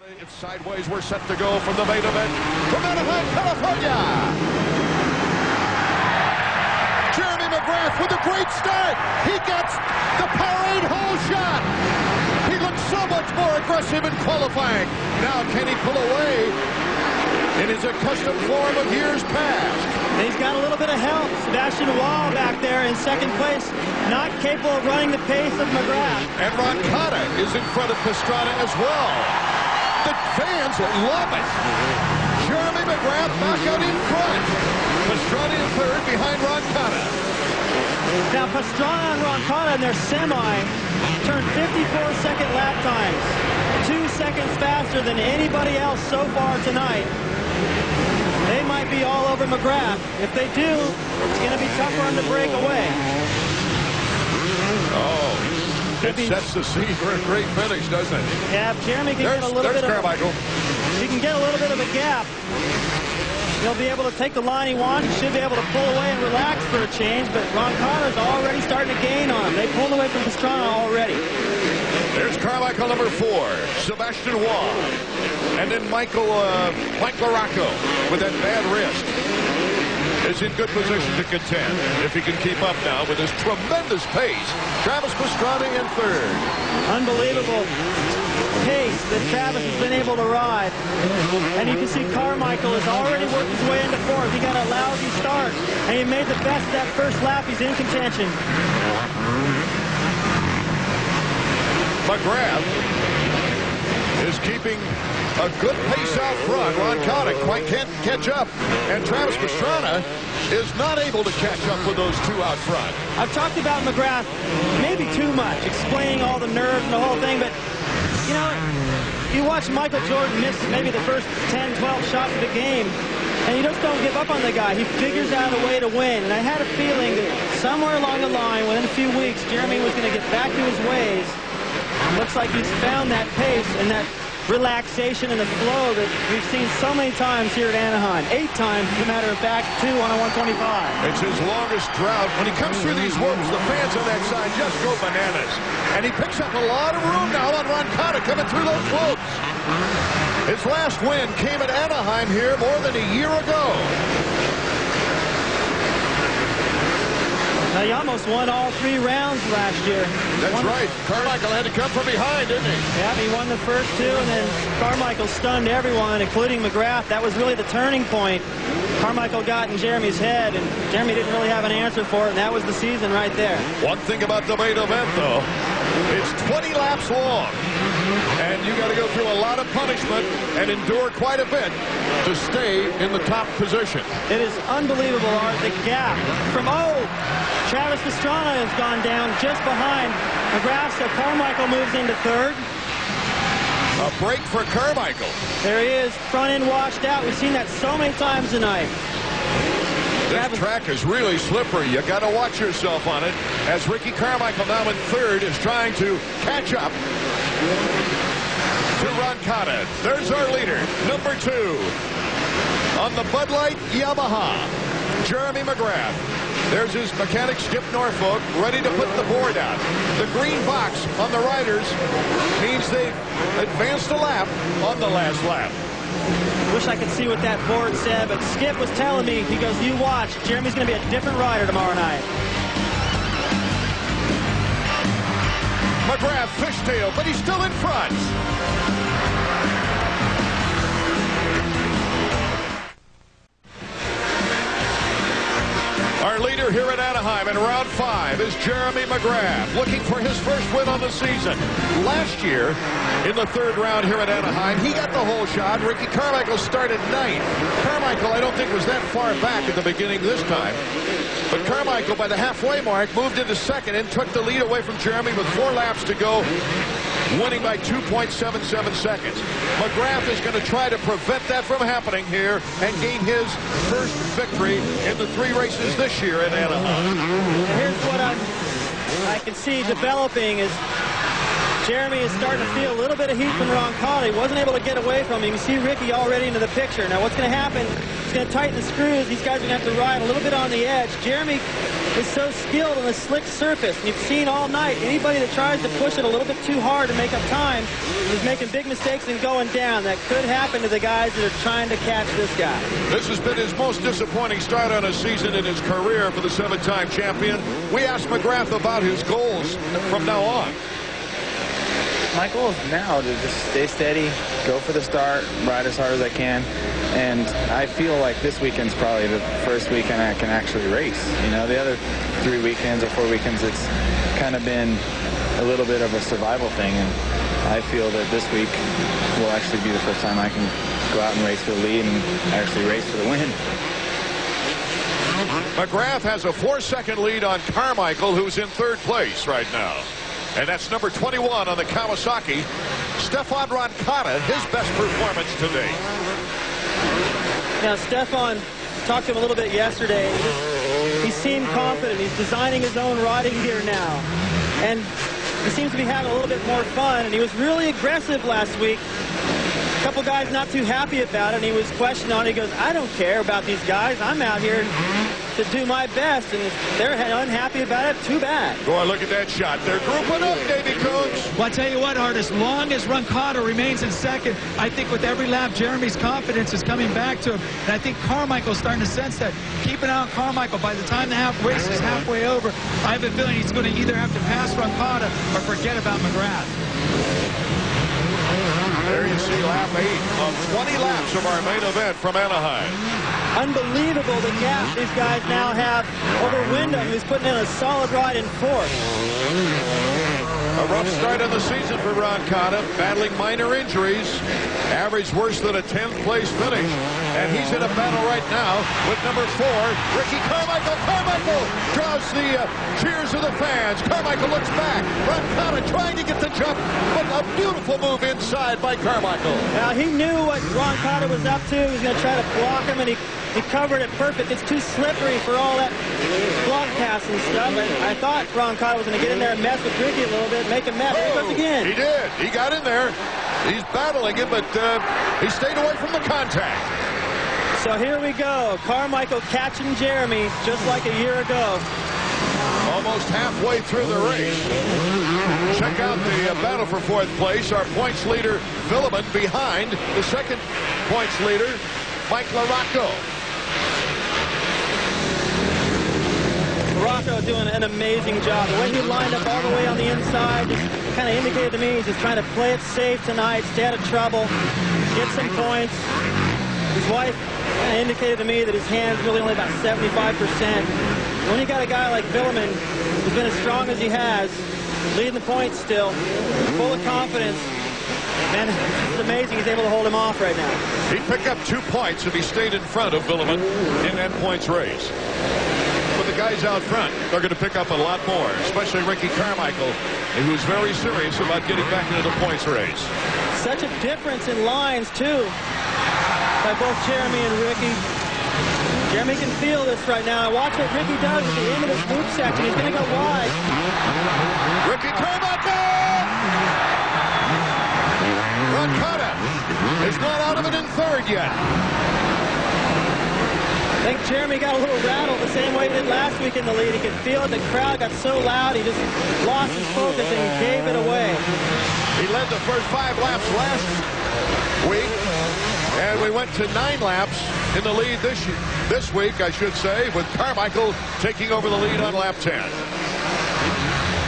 It's sideways. We're set to go from the main event from Anaheim, California. Jeremy McGrath with a great start. He gets the Powerade hole shot. He looks so much more aggressive in qualifying. Now can he pull away in his accustomed form of years past? He's got a little bit of help. Sebastian Wall back there in second place, not capable of running the pace of McGrath. And Roncada is in front of Pastrana as well. The fans love it. Jeremy McGrath back out in front. Pastrana in third behind Roncada. Now Pastrana and Roncada in their semi turned 54-second lap times. 2 seconds faster than anybody else so far tonight. They might be all over McGrath. If they do, it's going to be tough for him to break away. Oh, it sets the scene for a great finish, doesn't it? Yeah, if Jeremy can get a little bit of he can get a little bit of a gap. He'll be able to take the line he wants. He should be able to pull away and relax for a change, but Roncada's already starting to gain on him. They pulled away from Pastrana already. There's Carmichael, number 4, Sebastian Wall, and then Mike Larocco with that bad wrist is in good position to contend if he can keep up now with his tremendous pace. Travis Pastrana in third. Unbelievable pace that Travis has been able to ride, and you can see Carmichael has already worked his way into fourth. He got a lousy start, and he made the best of that first lap. He's in contention. McGrath is keeping a good pace out front. Roncada quite can't catch up, and Travis Pastrana is not able to catch up with those two out front. I've talked about McGrath maybe too much, explaining all the nerves and the whole thing, but you know, you watch Michael Jordan miss maybe the first 10, 12 shots of the game, and you just don't give up on the guy. He figures out a way to win, and I had a feeling that somewhere along the line, within a few weeks, Jeremy was going to get back to his ways. Looks like he's found that pace and that relaxation and the flow that we've seen so many times here at Anaheim. 8 times, as a matter of fact, 2 on a 125. It's his longest drought. When he comes through these whoops, the fans on that side just go bananas. And he picks up a lot of room now on Roncada coming through those whoops. His last win came at Anaheim here more than a year ago. Now, he almost won all 3 rounds last year. That's right. Carmichael had to come from behind, didn't he? Yeah, he won the first 2, and then Carmichael stunned everyone, including McGrath. That was really the turning point. Carmichael got in Jeremy's head, and Jeremy didn't really have an answer for it, and that was the season right there. One thing about the main event, though, it's 20 laps long, and you got to go through a lot of punishment and endure quite a bit to stay in the top position. It is unbelievable, Art, the gap from, Travis Pastrana has gone down just behind McGrath, so Carmichael moves into third. A break for Carmichael. There he is, front end washed out. We've seen that so many times tonight. This track is really slippery. You got to watch yourself on it, as Ricky Carmichael now in third is trying to catch up to Roncada. There's our leader, number 2 on the Bud Light Yamaha, Jeremy McGrath. There's his mechanic, Skip Norfolk, ready to put the board out. The green box on the riders means they've advanced a lap on the last lap. Wish I could see what that board said, but Skip was telling me, he goes, you watch, Jeremy's going to be a different rider tomorrow night. McGrath fishtail, but he's still in front. Our leader here at Anaheim in round 5 is Jeremy McGrath, looking for his first win on the season. Last year, in the 3rd round here at Anaheim, he got the whole shot. Ricky Carmichael started 9th. Carmichael, I don't think, was that far back at the beginning this time. But Carmichael, by the halfway mark, moved into 2nd and took the lead away from Jeremy with 4 laps to go, winning by 2.77 seconds. McGrath is going to try to prevent that from happening here and gain his first victory in the 3 races this year at Anaheim. Here's what I can see developing is Jeremy is starting to feel a little bit of heat from Roncada. He wasn't able to get away from him. You can see Ricky already into the picture. Now what's going to happen, he's going to tighten the screws. These guys are going to have to ride a little bit on the edge. Jeremy is so skilled on a slick surface. And you've seen all night, anybody that tries to push it a little bit too hard to make up time is making big mistakes and going down. That could happen to the guys that are trying to catch this guy. This has been his most disappointing start on a season in his career for the 7-time champion. We asked McGrath about his goals from now on. My goal is now to just stay steady, go for the start, ride as hard as I can. And I feel like this weekend's probably the first weekend I can actually race. You know, the other 3 weekends or 4 weekends, it's kind of been a little bit of a survival thing. And I feel that this week will actually be the first time I can go out and race for the lead and actually race for the win. McGrath has a 4-second lead on Carmichael, who's in 3rd place right now. And that's number 21 on the Kawasaki, Stefan Roncada, his best performance today. Now, Stefan, talked to him a little bit yesterday. He seemed confident. He's designing his own riding gear now. And he seems to be having a little bit more fun. And he was really aggressive last week. A couple guys not too happy about it. And he was questioned on it. He goes, I don't care about these guys. I'm out here to do my best, and if they're unhappy about it, too bad. Go on, look at that shot. They're grouping up, Davey Coons. Well, I tell you what, Art, as long as Roncada remains in 2nd, I think with every lap, Jeremy's confidence is coming back to him. And I think Carmichael's starting to sense that. Keep an eye on Carmichael. By the time the race is halfway over, I have a feeling he's going to either have to pass Roncada or forget about McGrath. There you see lap 8 of 20 laps of our main event from Anaheim. Unbelievable the gap these guys now have over Wyndham, who's putting in a solid ride in 4th. A rough start of the season for Roncada, battling minor injuries. Average worse than a 10th place finish. And he's in a battle right now with number 4, Ricky Carmichael. Carmichael draws the cheers of the fans. Carmichael looks back. Roncada trying to get the jump, but a beautiful move inside by Carmichael. Now, he knew what Roncada was up to. He was going to try to block him, and he covered it perfect. It's too slippery for all that block pass and stuff. And I thought Roncada was going to get in there and mess with Ricky a little bit, make him mad. Here he goes again. He did. He got in there. He's battling him, but he stayed away from the contact. So here we go. Carmichael catching Jeremy just like a year ago. Almost halfway through the race. Check out the battle for 4th place. Our points leader, Villeman, behind the 2nd points leader, Mike LaRocco. Rocco doing an amazing job. The way he lined up all the way on the inside just kind of indicated to me he's just trying to play it safe tonight, stay out of trouble, get some points. His wife kind of indicated to me that his hand's really only about 75%. When you got a guy like Villeman, who's been as strong as he has, leading the points still, full of confidence, man, it's amazing he's able to hold him off right now. He'd pick up 2 points if he stayed in front of Villeman in that points race. But the guys out front are going to pick up a lot more, especially Ricky Carmichael, who's very serious about getting back into the points race. Such a difference in lines, too, by both Jeremy and Ricky. Jeremy can feel this right now. Watch what Ricky does at the end of this loop section. He's going to go wide. Ricky Carmichael! Roncada is not out of it in 3rd yet. I think Jeremy got a little rattled the same way he did last week in the lead. He could feel it. The crowd got so loud, he just lost his focus and gave it away. He led the first 5 laps last week, and we went to 9 laps in the lead this week, I should say, with Carmichael taking over the lead on lap 10.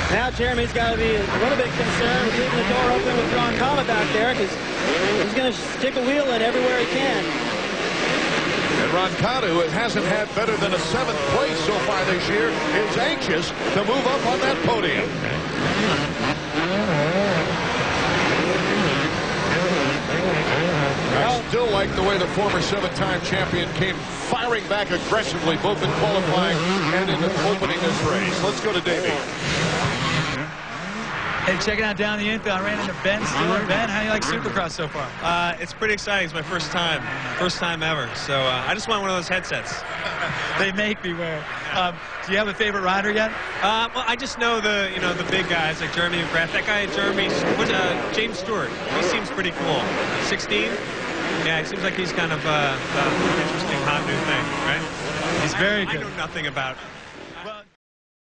Now Jeremy's got to be a little bit concerned with leaving the door open with Roncada back there, because he's going to stick a wheel in everywhere he can. And Roncada, who hasn't had better than a 7th place so far this year, is anxious to move up on that podium. I still like the way the former 7-time champion came firing back aggressively, both in qualifying and in opening this race. Let's go to Davey. Hey, checking out down the infield, I ran into Ben Stewart. Ben, how do you like Supercross so far? It's pretty exciting. It's my first time ever. So I just want one of those headsets. They make me wear. Do you have a favorite rider yet? Well, I just know the big guys like Jeremy McGrath. That guy James Stewart. He seems pretty cool. 16. Yeah, it seems like he's kind of an interesting hot new thing, right? He's very good. I know nothing about